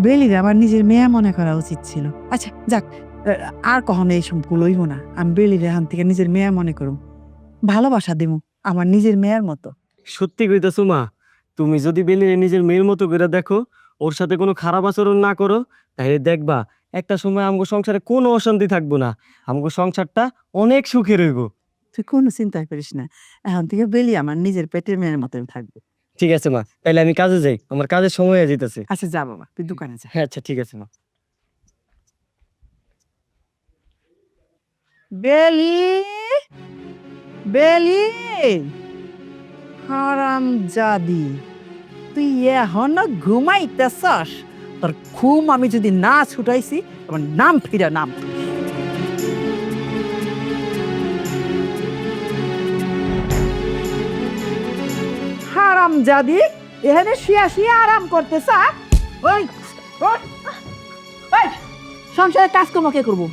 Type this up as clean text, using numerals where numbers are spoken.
বেলিরে আমার নিজের মেয়ে মনে করা উচিত ছিল। আচ্ছা যাক, আর কখনো এইসব ভুল হইব না। আমি বেলিরে এখান থেকে নিজের মেয়ে মনে করুম, ভালোবাসা দিব আমার নিজের মেয়ের মতো। সত্যি কইতাছো মা, তুমি যদি বেলিরে নিজের মেয়ের মতো করে দেখো, ওর সাথে কোনো খারাপ আচরণ না করো, তাহলে দেখবা একটা সময় আমগো সংসারে কোনো অশান্তি থাকবো না, আমগো সংসারটা অনেক সুখে রইব। তুই কোনো চিন্তা করিস না, এখন থেকে বেলি আমার নিজের পেটের মেয়ের মতন থাকবে। ঠিক আছে মা, তাহলে আমি কাজে যাই, আমার কাজের সময় হয়ে যেতেছে। আচ্ছা যা বাবা, তুই দোকানে যা। হ্যাঁ আচ্ছা ঠিক আছে মা। বেলি, বেলি, হারাম জাদি, তুই এখনো ঘুমাইতেছস? তোর ঘুম আমি যদি না ছুটাইছি, তোমার নাম ফিরা নাম। হারাম জাদি, এখানে শুয়া শুয়া আরাম করতেছ? ওই ওই, ওই, সংসারে কাজকর্ম কে করবো?